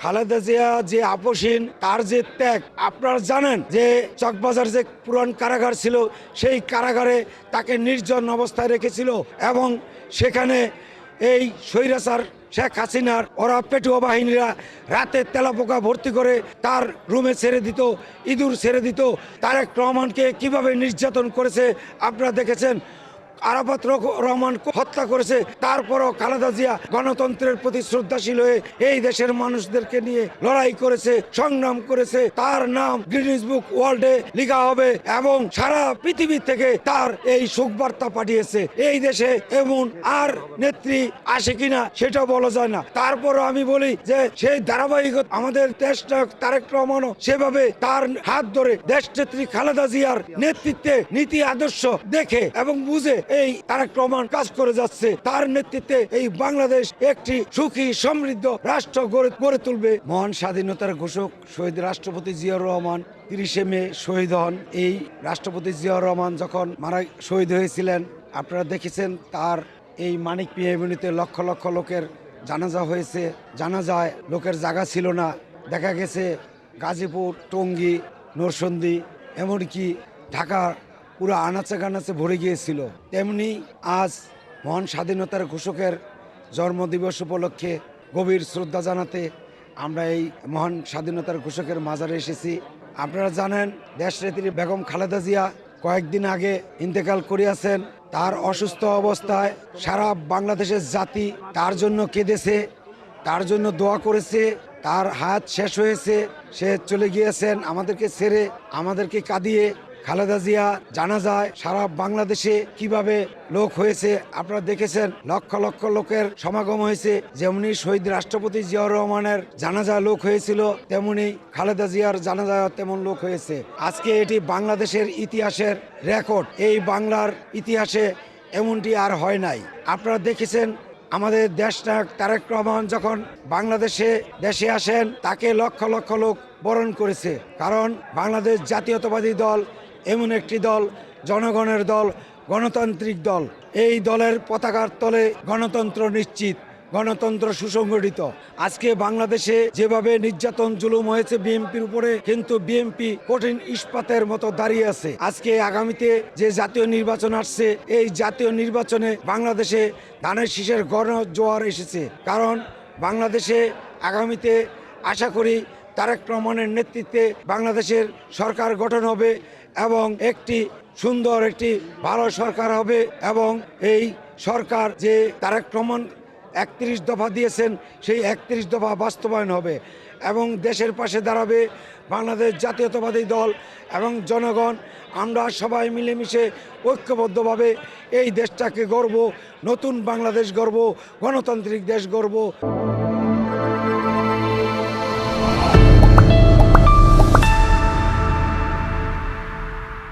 খালেদা জিয়া যে আপসীন, তার যে ত্যাগ, আপনারা জানেন যে চকবাজার যে পুরান কারাগার ছিল, সেই কারাগারে তাকে নির্জন অবস্থায় রেখেছিল এবং সেখানে এই স্বৈরাচার শেখ হাসিনার ওরা পেটুয়া বাহিনীরা রাতে তেলাপোকা ভর্তি করে তার রুমে ছেড়ে দিত, ইঁদুর ছেড়ে দিত। তারেক রহমানকে কিভাবে নির্যাতন করেছে আপনারা দেখেছেন। আরাফাত রহমান হত্যা করেছে, তারপরও খালেদা জিয়া গণতন্ত্রের প্রতি শ্রদ্ধাশীল হয়ে এই দেশের মানুষদেরকে নিয়ে লড়াই করেছে, সংগ্রাম করেছে। তার নাম গিনেস বুক ওয়ার্ল্ডে লেখা হবে এবং সারা পৃথিবী থেকে তার এই শোকবার্তা পাঠিয়েছে। এই দেশে এমন আর নেত্রী আসে কিনা সেটা বলা যায় না। তারপরও আমি বলি যে সেই ধারাবাহিকতা আমাদের দেশনায়ক তারেক রহমানও সেভাবে তার হাত ধরে দেশ নেত্রী খালেদা জিয়ার নেতৃত্বে নীতি আদর্শ দেখে এবং বুঝে এই তারেক রহমান কাজ করে যাচ্ছে। তার নেতৃত্বে এই বাংলাদেশ একটি সুখী সমৃদ্ধ রাষ্ট্র গড়ে তুলবে। মহান স্বাধীনতার ঘোষক শহীদ রাষ্ট্রপতি জিয়াউর রহমান 30শে মে শহীদ হন। এই রাষ্ট্রপতি জিয়াউর রহমান যখন শহীদ হয়েছিলেন, আপনারা দেখেছেন তার এই মানিক মিয়া এভিনিউতে লক্ষ লক্ষ লোকের জানাজা হয়েছে। জানাজায় লোকের জায়গা ছিল না। দেখা গেছে গাজীপুর, টঙ্গী, নরসিংদী, এমনকি ঢাকা পুরো আনাচে কানাচে ভরে গিয়েছিল। তেমনি আজ মহান স্বাধীনতার ঘোষকের জন্মদিবস উপলক্ষে গভীর শ্রদ্ধা জানাতে আমরা এই মহান স্বাধীনতার ঘোষকের মাজারে এসেছি। আপনারা জানেন দেশনেত্রী বেগম খালেদা জিয়া কয়েকদিন আগে ইন্তেকাল করিয়াছেন। তার অসুস্থ অবস্থায় সারা বাংলাদেশের জাতি তার জন্য কেঁদেছে, তার জন্য দোয়া করেছে। তার হায়াত শেষ হয়েছে, সে চলে গিয়েছেন আমাদেরকে ছেড়ে, আমাদেরকে কাঁদিয়ে। খালেদা জিয়া জানাজায় সারা বাংলাদেশে কিভাবে লোক হয়েছে আপনারা দেখেছেন। লক্ষ লক্ষ লোকের সমাগম হয়েছে। যেমনি শহীদ রাষ্ট্রপতি জিয়াউর রহমানের জানাজায় লোক হয়েছিল, তেমনি খালেদা জিয়ার জানাজায় তেমন লোক হয়েছে। আজকে এটি বাংলাদেশের ইতিহাসের রেকর্ড। এই বাংলার ইতিহাসে এমনটি আর হয় নাই। আপনারা দেখেছেন আমাদের দেশনায়ক তারেক রহমান যখন দেশে আসেন, তাকে লক্ষ লক্ষ লোক বরণ করেছে। কারণ বাংলাদেশ জাতীয়তাবাদী দল এমন একটি দল, জনগণের দল, গণতান্ত্রিক দল। এই দলের পতাকার তলে গণতন্ত্র নিশ্চিত, গণতন্ত্র সুসংগঠিত। আজকে বাংলাদেশে যেভাবে নির্যাতন জুলুম হয়েছে বিএনপির উপরে, কিন্তু বিএনপি কঠিন ইস্পাতের মতো দাঁড়িয়ে আছে। আজকে আগামীতে যে জাতীয় নির্বাচন আসছে, এই জাতীয় নির্বাচনে বাংলাদেশে ধানের শীষের গণজোয়ার এসেছে। কারণ বাংলাদেশে আগামীতে আশা করি তারেক রহমানের নেতৃত্বে বাংলাদেশের সরকার গঠন হবে এবং একটি সুন্দর একটি ভালো সরকার হবে এবং এই সরকার যে তারেক রহমান 31 দফা দিয়েছেন, সেই 31 দফা বাস্তবায়ন হবে এবং দেশের পাশে দাঁড়াবে বাংলাদেশ জাতীয়তাবাদী দল এবং জনগণ। আমরা সবাই মিলেমিশে ঐক্যবদ্ধভাবে এই দেশটাকে গড়ব, নতুন বাংলাদেশ গড়ব, গণতান্ত্রিক দেশ গড়ব।